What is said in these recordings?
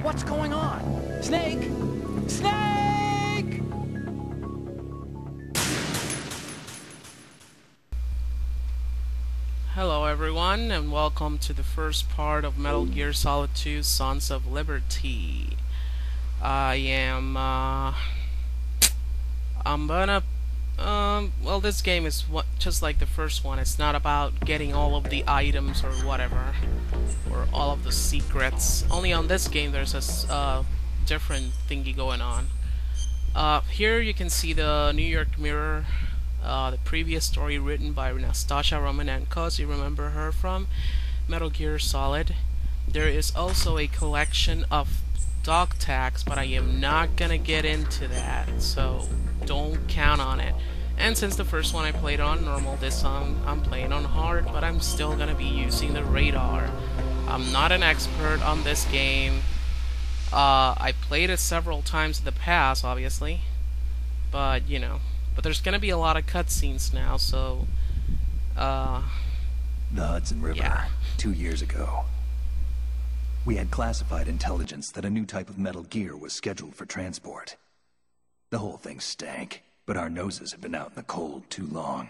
What's going on? Snake! Snake! Hello everyone, and welcome to the first part of Metal Gear Solid 2 Sons of Liberty. Well, this game is just like the first one. It's not about getting all of the items or whatever, or all of the secrets. Only on this game there's a different thingy going on. Here you can see the New York Mirror, the previous story written by Nastasia Romanenko, as you remember her from Metal Gear Solid. There is also a collection of dog tags, but I am not gonna get into that, so don't count on it. And since the first one I played on normal, this time I'm playing on hard, but I'm still gonna be using the radar. I'm not an expert on this game. I played it several times in the past, obviously, but you know. But there's gonna be a lot of cutscenes now, so The Hudson River, yeah. 2 years ago. We had classified intelligence that a new type of metal gear was scheduled for transport. The whole thing stank, but our noses had been out in the cold too long.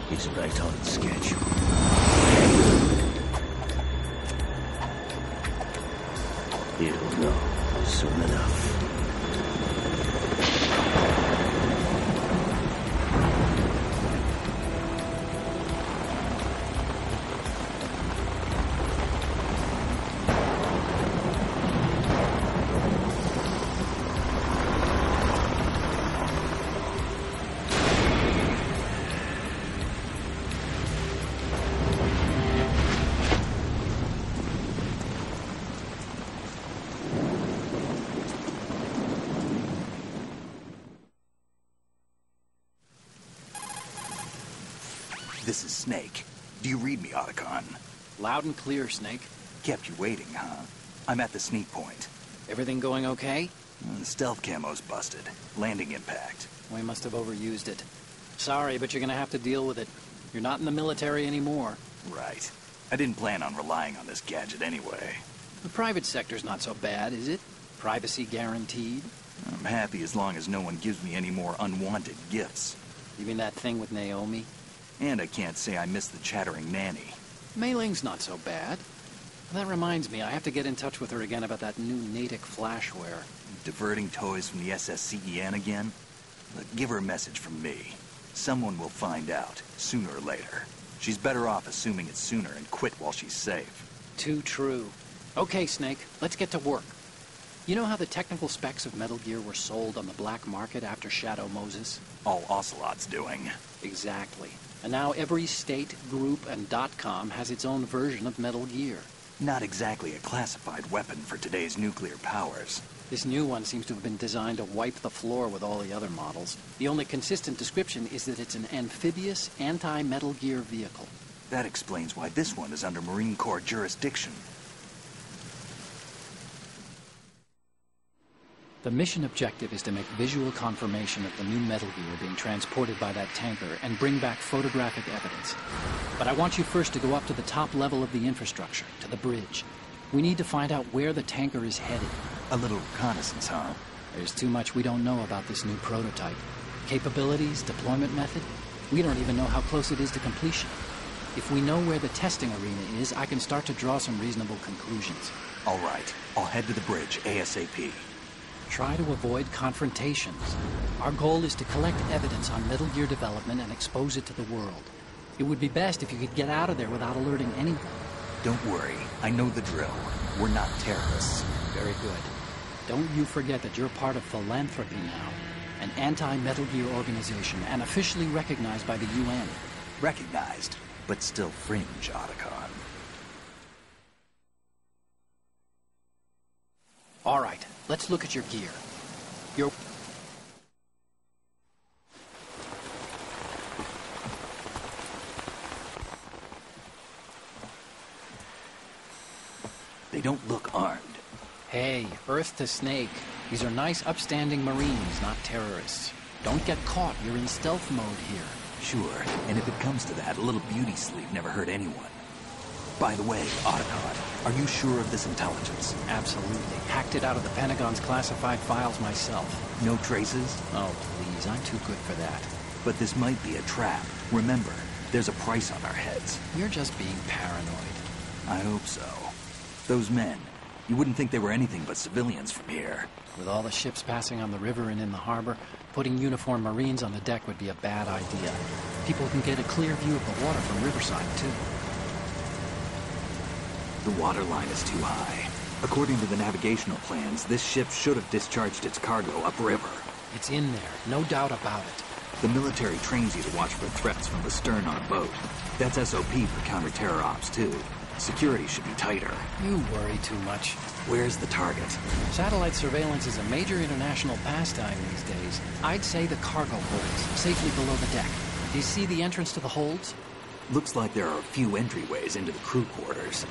He's right on schedule. He'll know soon enough. This is Snake. Do you read me, Otacon? Loud and clear, Snake. Kept you waiting, huh? I'm at the sneak point. Everything going okay? The stealth camo's busted. Landing impact. We must have overused it. Sorry, but you're gonna have to deal with it. You're not in the military anymore. Right. I didn't plan on relying on this gadget anyway. The private sector's not so bad, is it? Privacy guaranteed? I'm happy as long as no one gives me any more unwanted gifts. You mean that thing with Naomi? And I can't say I miss the chattering nanny. Mei Ling's not so bad. That reminds me, I have to get in touch with her again about that new Natick flashware. Diverting toys from the SSCEN again? Look, give her a message from me. Someone will find out, sooner or later. She's better off assuming it sooner and quit while she's safe. Too true. Okay, Snake, let's get to work. You know how the technical specs of Metal Gear were sold on the black market after Shadow Moses? All Ocelot's doing. Exactly. And now every state, group, and .com has its own version of Metal Gear. Not exactly a classified weapon for today's nuclear powers. This new one seems to have been designed to wipe the floor with all the other models. The only consistent description is that it's an amphibious, anti-Metal Gear vehicle. That explains why this one is under Marine Corps jurisdiction. The mission objective is to make visual confirmation of the new Metal Gear being transported by that tanker and bring back photographic evidence. But I want you first to go up to the top level of the infrastructure, to the bridge. We need to find out where the tanker is headed. A little reconnaissance, huh? There's too much we don't know about this new prototype. Capabilities, deployment method. We don't even know how close it is to completion. If we know where the testing arena is, I can start to draw some reasonable conclusions. All right. I'll head to the bridge ASAP. Try to avoid confrontations. Our goal is to collect evidence on Metal Gear development and expose it to the world. It would be best if you could get out of there without alerting anyone. Don't worry. I know the drill. We're not terrorists. Very good. Don't you forget that you're part of Philanthropy now, an anti-Metal Gear organization and officially recognized by the UN. Recognized, but still fringe, Otacon. All right, let's look at your gear. They don't look armed. Hey, Earth to Snake. These are nice, upstanding Marines, not terrorists. Don't get caught. You're in stealth mode here. Sure, and if it comes to that, a little beauty sleep never hurt anyone. By the way, Otacon, are you sure of this intelligence? Absolutely. Hacked it out of the Pentagon's classified files myself. No traces? Oh, please, I'm too good for that. But this might be a trap. Remember, there's a price on our heads. You're just being paranoid. I hope so. Those men, you wouldn't think they were anything but civilians from here. With all the ships passing on the river and in the harbor, putting uniformed Marines on the deck would be a bad idea. People can get a clear view of the water from Riverside, too. The water line is too high. According to the navigational plans, this ship should have discharged its cargo upriver. It's in there, no doubt about it. The military trains you to watch for threats from the stern on a boat. That's SOP for counter-terror ops, too. Security should be tighter. You worry too much. Where's the target? Satellite surveillance is a major international pastime these days. I'd say the cargo holds, safely below the deck. Do you see the entrance to the holds? Looks like there are a few entryways into the crew quarters.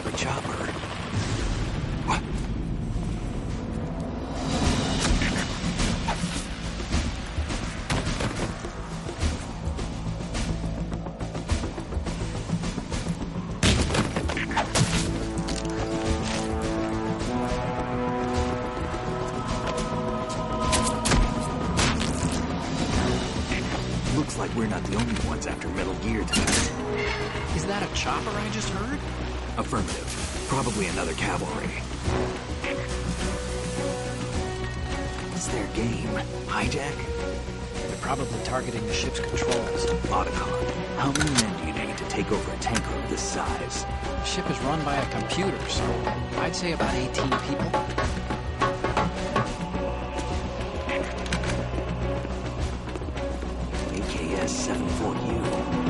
The chopper. What? Looks like we're not the only ones after Metal Gear tonight. Is that a chopper I just heard? Affirmative. Probably another cavalry. What's their game? Hijack? They're probably targeting the ship's controls. Otacon, how many men do you need to take over a tanker of this size? The ship is run by a computer, so I'd say about 18 people. AKS 74U.